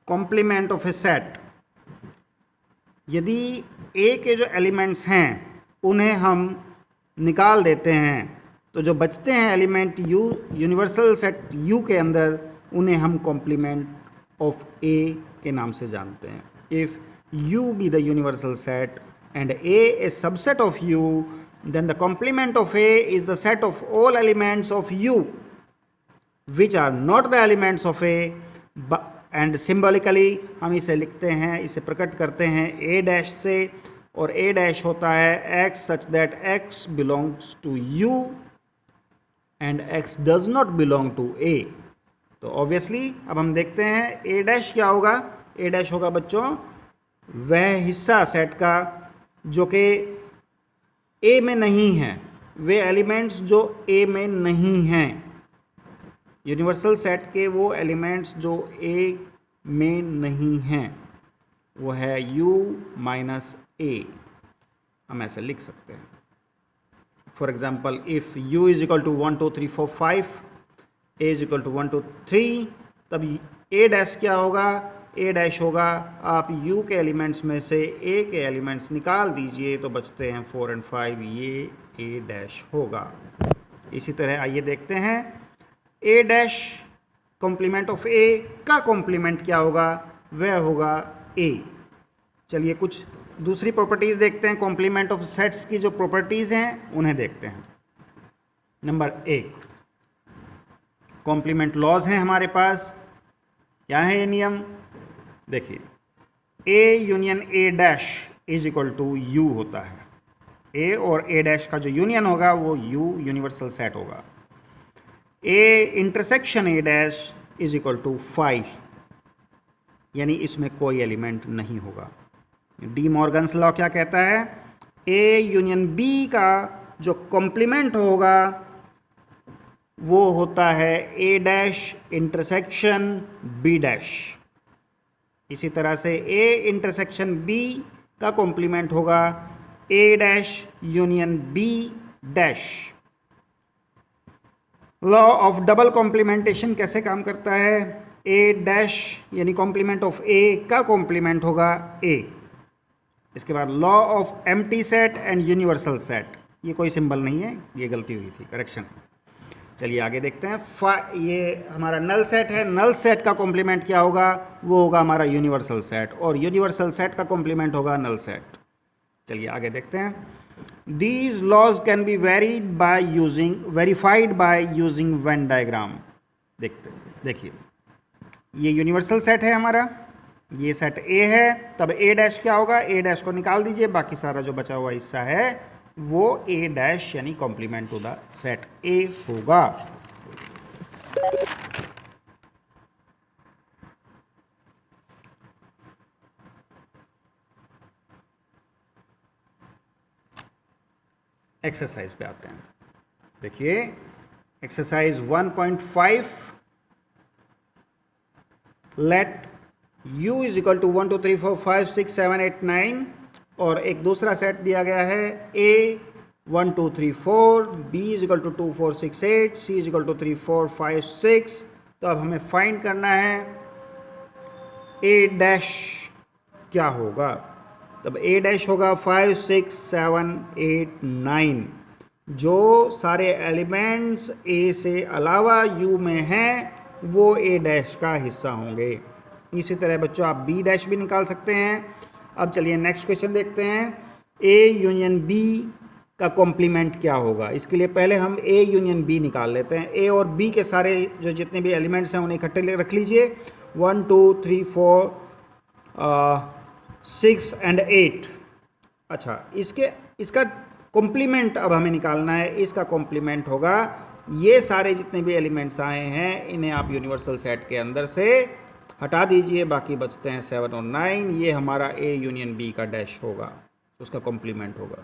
Complement of A set, यदि ए के जो एलिमेंट्स हैं उन्हें हम निकाल देते हैं तो जो बचते हैं element you, universal set you के अंदर, उन्हें हम कॉम्प्लीमेंट ऑफ ए के नाम से जानते हैं. If you be the universal set and A A subset of you, then the complement of A is the set of all elements of U which are not the elements of A, and symbolically हम इसे लिखते हैं, इसे प्रकट करते हैं A dash से, और A डैश होता है X such that X belongs to U and X does not belong to A. तो obviously अब हम देखते हैं A डैश क्या होगा. A डैश होगा बच्चों वह हिस्सा सेट का जो कि ए में नहीं हैं, वे एलिमेंट्स जो ए में नहीं हैं. यूनिवर्सल सेट के वो एलिमेंट्स जो ए में नहीं हैं वो है u माइनस ए. हम ऐसे लिख सकते हैं. For example if u is equal to 1 2 3 4 5, a is equal to 1 2 3, तब a डैश क्या होगा. a डैश होगा, आप u के एलिमेंट्स में से a के एलिमेंट्स निकाल दीजिए तो बचते हैं 4 और 5, ये a डैश होगा. इसी तरह आइए देखते हैं a dash complement of a का कॉम्प्लीमेंट क्या होगा, वह होगा a. चलिए कुछ दूसरी प्रॉपर्टीज़ देखते हैं. कॉम्प्लीमेंट ऑफ सेट्स की जो प्रॉपर्टीज़ हैं उन्हें देखते हैं. नंबर 1, कॉम्प्लीमेंट लॉज हैं हमारे पास. क्या है ये नियम? देखिए, A union A dash is equal to U होता है. A और A डैश का जो यूनियन होगा वो U यूनिवर्सल सेट होगा. A intersection A dash is equal to 5, यानी इसमें कोई एलिमेंट नहीं होगा. डी मॉर्गन्स लॉ क्या कहता है? A यूनियन B का जो कॉम्प्लीमेंट होगा वो होता है A dash intersection B dash. इसी तरह से A इंटरसेक्शन B का कॉम्प्लीमेंट होगा A dash union B dash. Law of double complementation कैसे काम करता है? A डैश यानी कॉम्प्लीमेंट ऑफ A का कॉम्प्लीमेंट होगा A. इसके बाद law of empty set and universal set, ये कोई सिंबल नहीं है, ये गलती हुई थी, करेक्शन. चलिए आगे देखते हैं. ये हमारा नल सेट है. नल सेट का कॉम्प्लीमेंट क्या होगा? वो होगा हमारा यूनिवर्सल सेट, और यूनिवर्सल सेट का कॉम्प्लीमेंट होगा नल सेट. चलिए आगे देखते हैं. These laws can be verified by using Venn diagram. देखिए ये यूनिवर्सल सेट है हमारा, ये सेट A है, तब A डैश क्या होगा? A डैश को निकाल दीजिए, बाकी सारा जो बचा हुआ हिस्सा है वो A डैश यानी complement to the set A होगा. एक्सरसाइज पे आते हैं. देखिए exercise 1.5, let u is equal to 1 2 3 4 5 6 7 8 9, और एक दूसरा सेट दिया गया है A 1 2 3 4, B is equal to 2 4 6 8, C is equal to 3 4 5 6. तो अब हमें फाइंड करना है A डैश क्या होगा. तब A डैश होगा 5 6 7 8 9. जो सारे एलिमेंट्स A से अलावा U में हैं वो A डैश का हिस्सा होंगे. इसी तरह बच्चों आप B डैश भी निकाल सकते हैं. अब चलिए नेक्स्ट क्वेश्चन देखते हैं. A यूनियन B का कॉम्प्लीमेंट क्या होगा? इसके लिए पहले हम A यूनियन B निकाल लेते हैं. A और B के सारे जो जितने भी एलिमेंट्स हैं उन्हें इकट्ठे रख लीजिए. 1 2 3 4 6 एंड 8. अच्छा, इसका कॉम्प्लीमेंट अब हमें निकालना है. इसका कॉम्प्लीमेंट होगा ये सारे जितने भी एलिमेंट्स आए हैं इन्हें आप यूनिवर्सल सेट के अंदर से हटा दीजिए, बाकी बचते हैं 7 और 9. ये हमारा A यूनियन B का डैश होगा, उसका कॉम्प्लीमेंट होगा.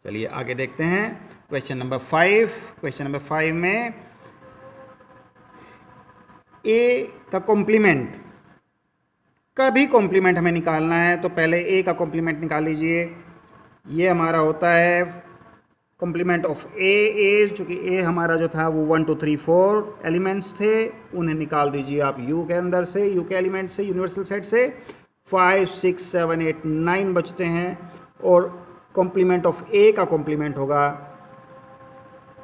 चलिए आगे देखते हैं. Question number 5. क्वेश्चन नंबर 5 में A का कॉम्प्लीमेंट का भी कॉम्प्लीमेंट हमें निकालना है. तो पहले A का कॉम्प्लीमेंट निकाल लीजिए. ये हमारा होता है कॉम्प्लीमेंट ऑफ ए इज, चूँकि ए हमारा जो था वो 1 2 3 4 एलिमेंट्स थे, उन्हें निकाल दीजिए आप यू के अंदर से, यू के एलिमेंट से, यूनिवर्सल सेट से। 5 6 7 8 9 बचते हैं और कॉम्प्लीमेंट ऑफ ए का कॉम्प्लीमेंट होगा।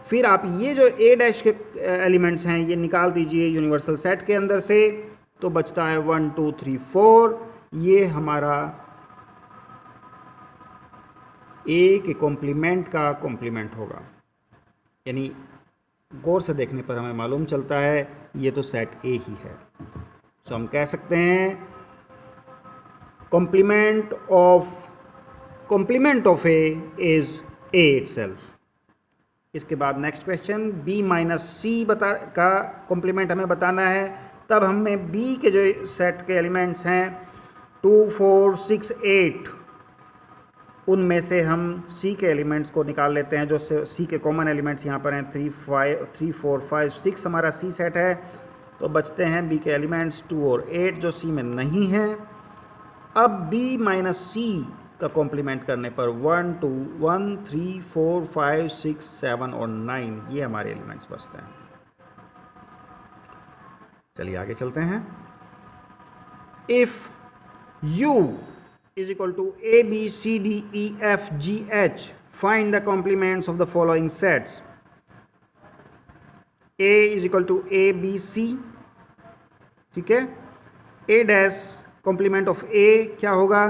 फिर आप ये जो ए डैश के एलिमेंट्स हैं ये निकाल दीजिए यूनिवर्सल सेट के अंदर से, तो बचता है 1 2 3 4। ये हमारा ए के कॉम्प्लीमेंट का कॉम्प्लीमेंट होगा, यानी गौर से देखने पर हमें मालूम चलता है ये तो सेट ए ही है। सो हम कह सकते हैं complement of A is A itself. इसके बाद next question, B minus C का कॉम्प्लीमेंट हमें बताना है। तब हमें बी के जो सेट के एलिमेंट्स हैं 2 4 6 8, उनमें से हम सी के एलिमेंट्स को निकाल लेते हैं। जो सी के कॉमन एलिमेंट्स यहाँ पर हैं 3 4 5 6 हमारा सी सेट है, तो बचते हैं बी के एलिमेंट्स 2 और 8 जो सी में नहीं हैं। अब बी माइनस सी का कॉम्प्लीमेंट करने पर 1 2 1 3 4 5 6 7 और 9 ये हमारे एलिमेंट्स बचते हैं। चलिए आगे चलते हैं। If you is equal to A, B, C, D, E, F, G, H. Find the complements of the following sets. A is equal to A, B, C. ठीक है, A dash complement of A क्या होगा?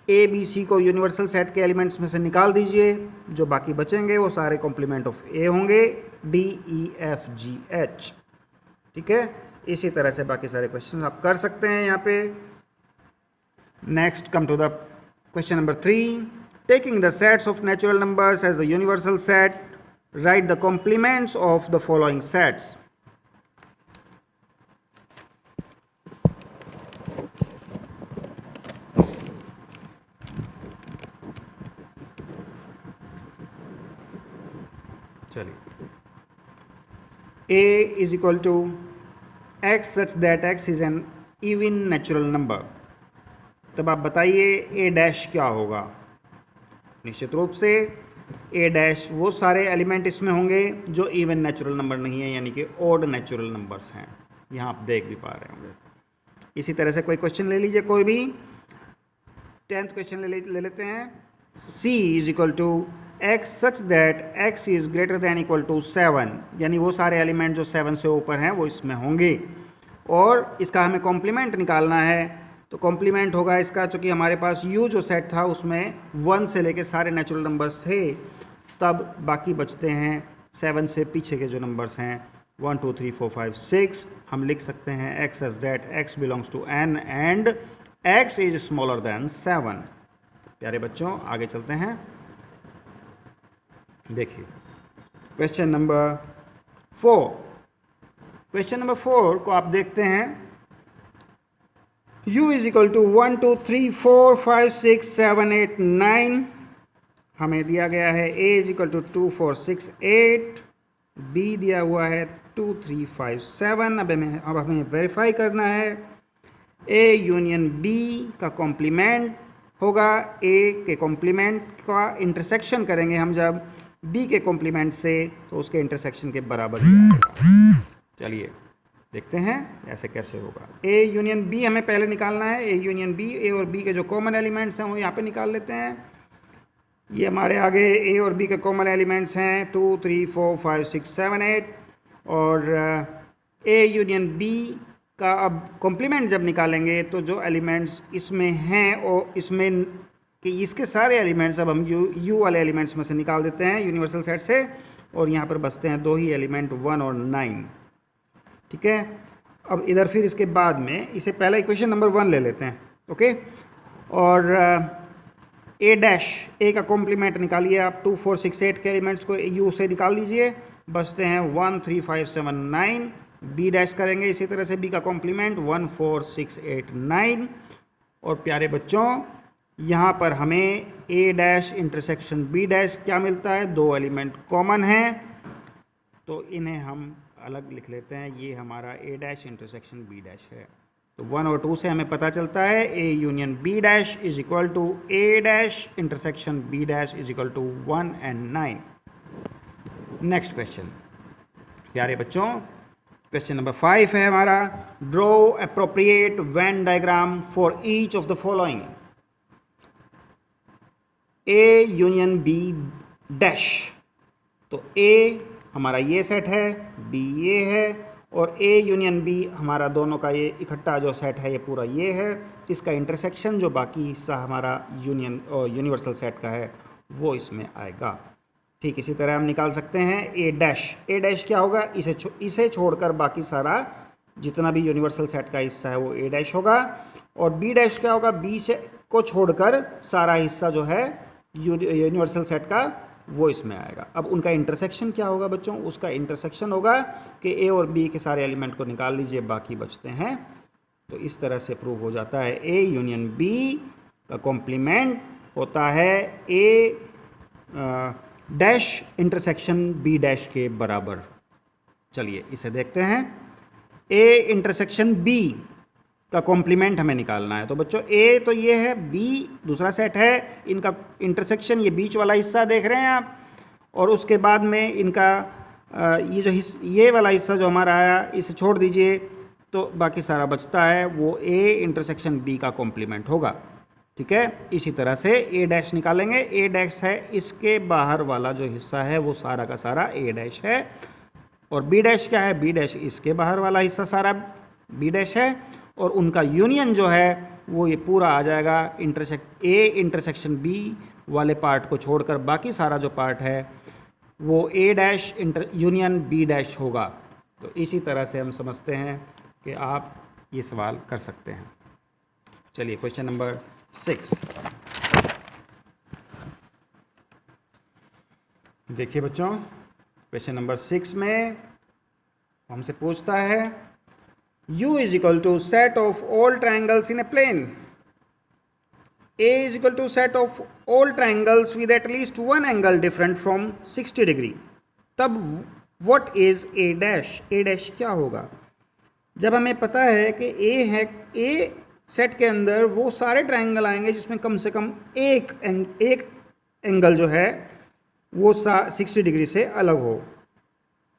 A, B, C को universal set के elements में से निकाल दीजिए, जो बाकी बचेंगे वो सारे कॉम्प्लीमेंट ऑफ A होंगे, D, E, F, G, H। ठीक है, इसी तरह से बाकी सारे क्वेश्चन आप कर सकते हैं यहाँ पे। Next, come to the question number 3. Taking the sets of natural numbers as the universal set, write the complements of the following sets. चलिए, A is equal to x such that x is an even natural number. तब आप बताइए ए dash क्या होगा? निश्चित रूप से ए dash वो सारे एलिमेंट इसमें होंगे जो इवन नेचुरल नंबर नहीं है, यानी कि ऑड नेचुरल नंबर्स हैं। यहाँ आप देख भी पा रहे होंगे। इसी तरह से कोई क्वेश्चन ले लीजिए, कोई भी 10th क्वेश्चन ले लेते हैं। C is equal to x such that x is greater than equal to 7, यानी वो सारे एलिमेंट जो 7 से ऊपर हैं वो इसमें होंगे, और इसका हमें कॉम्प्लीमेंट निकालना है। तो कॉम्प्लीमेंट होगा इसका, चूँकि हमारे पास यू जो सेट था उसमें 1 से लेके सारे नेचुरल नंबर्स थे, तब बाकी बचते हैं 7 से पीछे के जो नंबर्स हैं 1 2 3 4 5 6। हम लिख सकते हैं x as that x belongs to n and x is smaller than 7। प्यारे बच्चों आगे चलते हैं। देखिए क्वेश्चन नंबर 4। क्वेश्चन नंबर 4 को आप देखते हैं। u इज इक्वल टू 1 2 3 4 5 6 7 8 9 हमें दिया गया है। a is equal to 2 4 6 8, b दिया हुआ है 2 3 5 7। अब हमें वेरीफाई करना है। a यूनियन b का कॉम्प्लीमेंट होगा a के कॉम्प्लीमेंट का इंटरसेक्शन करेंगे हम जब b के कॉम्प्लीमेंट से, तो उसके इंटरसेक्शन के बराबर ही आएगा। चलिए देखते हैं ऐसे कैसे होगा। a यूनियन b हमें पहले निकालना है। a यूनियन b, a और b के जो कॉमन एलिमेंट्स हैं वो यहाँ पे निकाल लेते हैं। ये हमारे आगे a और b के कॉमन एलिमेंट्स हैं 2 3 4 5 6 7 8, और a यूनियन b का अब कॉम्प्लीमेंट जब निकालेंगे तो जो एलिमेंट्स इसमें हैं और इसमें कि इसके सारे एलिमेंट्स अब हम u वाले एलिमेंट्स में से निकाल देते हैं यूनिवर्सल सेट से, और यहाँ पर बचते हैं 2 ही एलिमेंट 1 और 9। ठीक है, अब इधर फिर इसके बाद में इसे पहला इक्वेशन नंबर 1 ले लेते हैं। ओके, और a डैश a का कॉम्प्लीमेंट निकालिए आप। 2 4 6 8 के एलिमेंट्स को u से निकाल दीजिए, बचते हैं 1 3 5 7 9। b डैश करेंगे इसी तरह से, b का कॉम्प्लीमेंट 1 4 6 8 9। और प्यारे बच्चों यहाँ पर हमें a dash intersection b dash क्या मिलता है? 2 एलिमेंट कॉमन हैं, तो इन्हें हम अलग लिख लेते हैं। ये हमारा a dash intersection b dash है। तो 1 और 2 से हमें पता चलता है a union b dash is equal to a dash intersection b dash is equal to 1 and 9। Next question प्यारे बच्चों, क्वेश्चन नंबर 5 है हमारा, draw appropriate Venn diagram for each of the following, A union B dash. तो A हमारा ये set है, B ये है, और ए यूनियन बी हमारा दोनों का ये इकट्ठा जो सेट है ये पूरा ये है। इसका इंटरसेक्शन जो बाकी हिस्सा हमारा यूनियन और यूनिवर्सल सेट का है वो इसमें आएगा। ठीक इसी तरह हम निकाल सकते हैं ए डैश। ए डैश क्या होगा, इसे छोड़कर बाकी सारा जितना भी यूनिवर्सल सेट का हिस्सा है वो ए डैश होगा। और बी डैश क्या होगा, बी से को छोड़कर सारा हिस्सा जो है यूनिवर्सल सेट का वो इसमें आएगा। अब उनका इंटरसेक्शन क्या होगा बच्चों, उसका इंटरसेक्शन होगा कि ए और बी के सारे एलिमेंट को निकाल लीजिए, बाकी बचते हैं। तो इस तरह से प्रूव हो जाता है ए यूनियन बी का कॉम्प्लीमेंट होता है ए डैश इंटरसेक्शन बी डैश के बराबर। चलिए इसे देखते हैं। ए इंटरसेक्शन बी का कॉम्प्लीमेंट हमें निकालना है। तो बच्चों ए तो ये है, बी दूसरा सेट है, इनका इंटरसेक्शन ये बीच वाला हिस्सा देख रहे हैं आप, और उसके बाद में इनका ये वाला हिस्सा जो हमारा आया इसे छोड़ दीजिए, तो बाकी सारा बचता है वो ए इंटरसेक्शन बी का कॉम्प्लीमेंट होगा। ठीक है, इसी तरह से ए डैश निकालेंगे। ए डैश है इसके बाहर वाला जो हिस्सा है वो सारा का सारा ए डैश है, और बी डैश क्या है, बी डैश इसके बाहर वाला हिस्सा सारा बी डैश है, और उनका यूनियन जो है वो ये पूरा आ जाएगा ए इंटरसेक्शन बी वाले पार्ट को छोड़कर बाकी सारा जो पार्ट है वो ए डैश यूनियन बी डैश होगा। तो इसी तरह से हम समझते हैं कि आप ये सवाल कर सकते हैं। चलिए क्वेश्चन नंबर 6 देखिए बच्चों, क्वेश्चन नंबर 6 में हमसे पूछता है U is equal to set of all triangles in a plane. A is equal to set of all triangles with at least one angle different from 60 degree. तब what is A dash? A dash क्या होगा? जब हमें पता है कि A है, A set के अंदर वो सारे ट्रायंगल आएंगे जिसमें कम से कम एक एंगल जो है वो 60 डिग्री से अलग हो।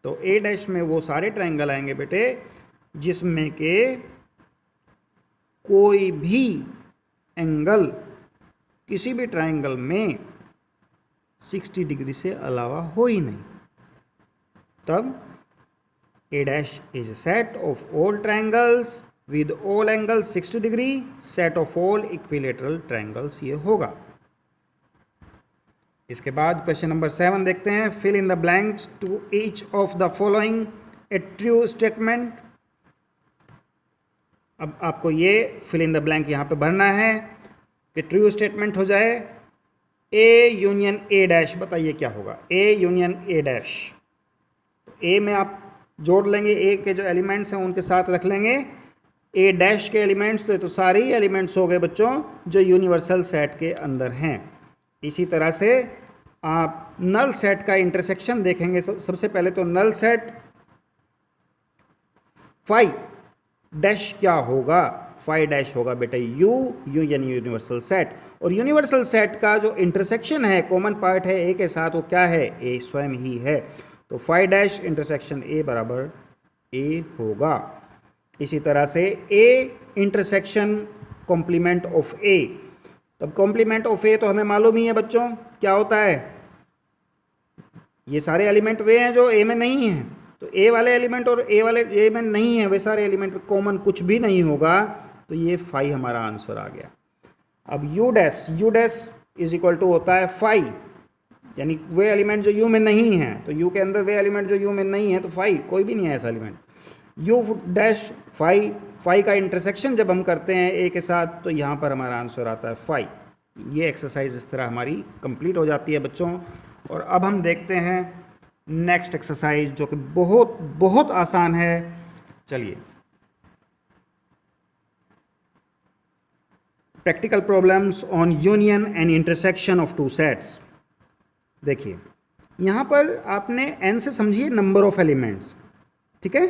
तो A डैश में वो सारे ट्रायंगल आएंगे बेटे जिसमें के कोई भी एंगल किसी भी ट्रायंगल में 60 डिग्री से अलावा हो ही नहीं। तब A dash is a set of all triangles with all angles 60 degree, set of all equilateral triangles ये होगा। इसके बाद क्वेश्चन नंबर 7 देखते हैं। fill in the blanks to each of the following a true statement। अब आपको ये fill in the blank यहाँ पे भरना है कि ट्रू स्टेटमेंट हो जाए ए यूनियन ए डैश। बताइए क्या होगा, ए यूनियन ए डैश। ए में आप जोड़ लेंगे, ए के जो एलिमेंट्स हैं उनके साथ रख लेंगे ए डैश के एलिमेंट्स, तो सारे ही एलिमेंट्स हो गए बच्चों जो यूनिवर्सल सेट के अंदर हैं। इसी तरह से आप नल सेट का इंटरसेक्शन देखेंगे। सबसे पहले तो नल सेट फाई डैश क्या होगा, फाई डैश होगा बेटा यू यानी यूनिवर्सल सेट। और यूनिवर्सल सेट का जो इंटरसेक्शन है, कॉमन पार्ट है ए के साथ, वो क्या है, ए स्वयं ही है। तो फाई डैश इंटरसेक्शन ए बराबर ए होगा। इसी तरह से ए इंटरसेक्शन कॉम्प्लीमेंट ऑफ ए। तब कॉम्प्लीमेंट ऑफ ए तो हमें मालूम ही है बच्चों क्या होता है, ये सारे एलिमेंट वे हैं जो ए में नहीं हैं। तो ए वाले एलिमेंट और ए वाले ए में नहीं है, वे सारे एलिमेंट कॉमन कुछ भी नहीं होगा। तो ये फाई हमारा आंसर आ गया। अब U dash is equal to होता है फाई, यानी वे एलिमेंट जो यू में नहीं है। तो यू के अंदर वे एलिमेंट जो यू में नहीं है, तो फाई कोई भी नहीं है ऐसा एलिमेंट। यू डैश फाई का इंटरसेक्शन जब हम करते हैं ए के साथ, तो यहाँ पर हमारा आंसर आता है फाई। ये एक्सरसाइज इस तरह हमारी कंप्लीट हो जाती है बच्चों। और अब हम देखते हैं नेक्स्ट एक्सरसाइज जो कि बहुत बहुत आसान है। चलिए, practical problems on union and intersection of two sets. देखिए यहाँ पर आपने एन से समझिए नंबर ऑफ एलिमेंट्स, ठीक है।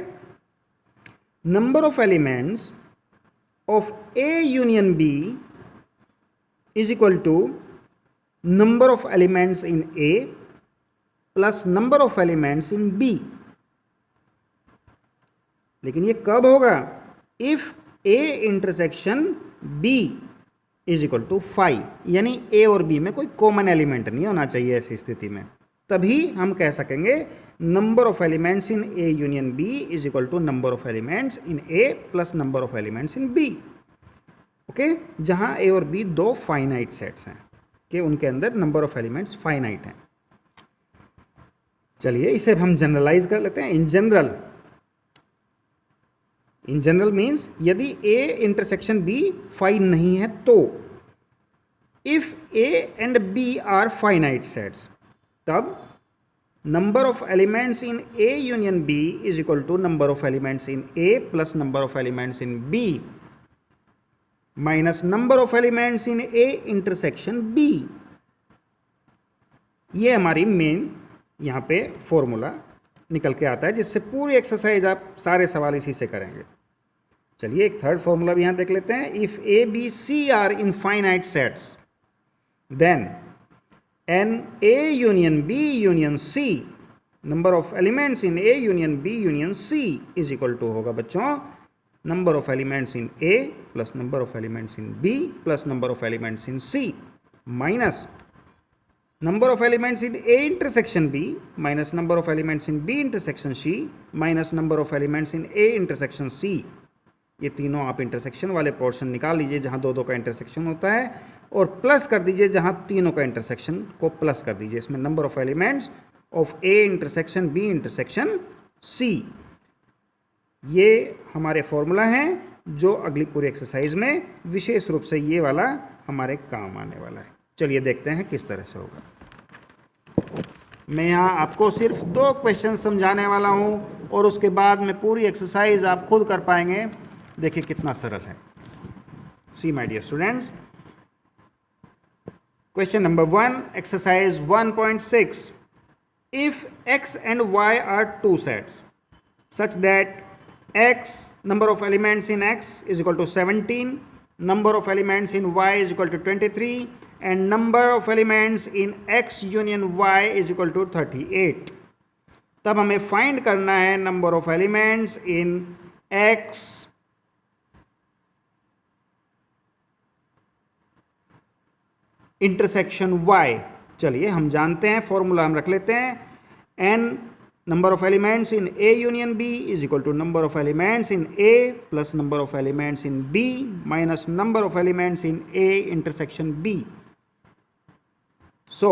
Number of elements of A union B is equal to number of elements in A plus number of elements in B. लेकिन ये कब होगा? If A intersection B is equal to 5, यानी ए और B में कोई कॉमन एलिमेंट नहीं होना चाहिए। ऐसी स्थिति में तभी हम कह सकेंगे number of elements in A union B is equal to number of elements in A plus number of elements in B. Okay, जहां ए और बी दो फाइनाइट सेट्स हैं कि उनके अंदर नंबर ऑफ एलिमेंट्स फाइनाइट हैं। चलिए इसे हम जनरलाइज कर लेते हैं। इन जनरल मीन्स यदि ए इंटरसेक्शन बी 5 नहीं है तो if A and B are finite sets, तब number of elements in A union B is equal to number of elements in A plus number of elements in B minus number of elements in A intersection B. ये हमारी main यहाँ पे formula निकल के आता है, जिससे पूरी एक्सरसाइज आप सारे सवाल इसी से करेंगे। चलिए एक थर्ड फॉर्मूला भी यहाँ देख लेते हैं। If A B C are infinite sets then n A union B union C, number of elements in A union B union C is equal to होगा बच्चों number of elements in A plus number of elements in B plus number of elements in C minus number of elements in A intersection B minus number of elements in B intersection C minus number of elements in A intersection C. ये तीनों आप intersection वाले portion निकाल लीजिए जहां दो का intersection होता है, और प्लस कर दीजिए जहां तीनों का इंटरसेक्शन को प्लस कर दीजिए। इसमें number of elements of A intersection B intersection C. ये हमारे फॉर्मूला हैं जो अगली पूरी एक्सरसाइज में विशेष रूप से ये वाला हमारे काम आने वाला है। चलिए देखते हैं किस तरह से होगा। मैं यहाँ आपको सिर्फ 2 क्वेश्चन समझाने वाला हूँ और उसके बाद में पूरी एक्सरसाइज आप खुद कर पाएंगे। देखिए कितना सरल है। See my dear students, question number 1, exercise 1.6। इफ x and y are two sets such that x number of elements in x is equal to 17, number of elements in y is equal to 23 and number of elements in x union y is equal to 38, तब हमें find करना है number of elements in x intersection y। चलिए हम जानते हैं, formula हम रख लेते हैं। n number of elements in A union B is equal to number of elements in A plus number of elements in B minus number of elements in A intersection B. So,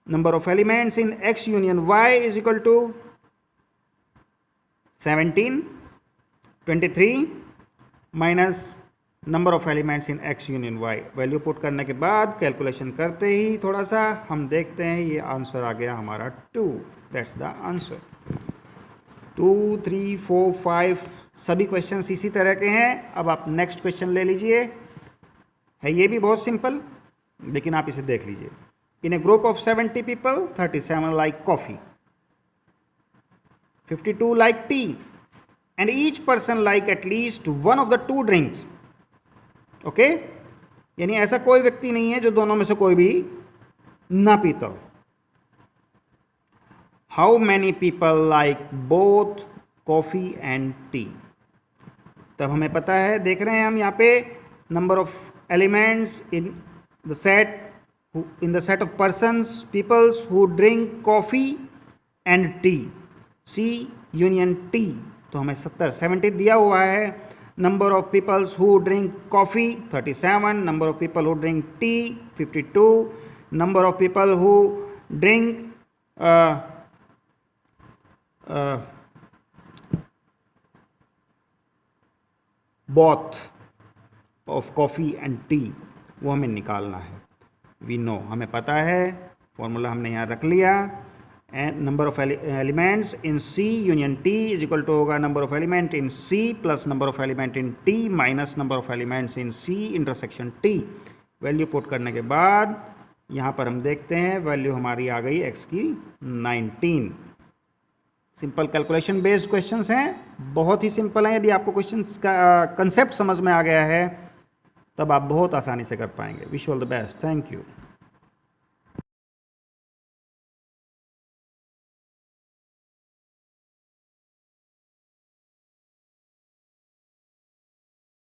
number of elements in X union Y is equal to 17, 23 minus number of elements in x union y। Value put करने के बाद calculation करते ही थोड़ा सा हम देखते हैं ये आंसर आ गया हमारा 2। That's the answer. 2, 3, 4, 5 सभी क्वेश्चंस इसी तरह के हैं। अब आप नेक्स्ट क्वेश्चन ले लीजिए। है ये भी बहुत सिंपल, लेकिन आप इसे देख लीजिए। In a group of 70 people 37 like coffee, 52 like tea and each person like at least one of the 2 drinks. Okay, यानी ऐसा कोई व्यक्ति नहीं है जो दोनों में से कोई भी ना पीता हो। How many people like both coffee and T. तब हमें पता है, देख रहे हैं हम यहाँ पे number of elements in the set of persons peoples who drink coffee and tea, C union T. तो हमें 70 दिया हुआ है। Number of peoples who drink coffee 37, number of people who drink tea 52, number of people who drink both of coffee and tea, वो हमें निकालना है। We know, हमें पता है, फॉर्मूला हमने यहाँ रख लिया। And number of elements in C union T is equal to होगा number of element in C plus number of element in T minus number of elements in C intersection T. Value put करने के बाद यहाँ पर हम देखते हैं value हमारी आ गई x की 19। सिंपल कैलकुलेशन बेस्ड क्वेश्चंस हैं, बहुत ही सिंपल हैं। यदि आपको क्वेश्चंस का कंसेप्ट समझ में आ गया है तब आप बहुत आसानी से कर पाएंगे। Wish all the best, thank you.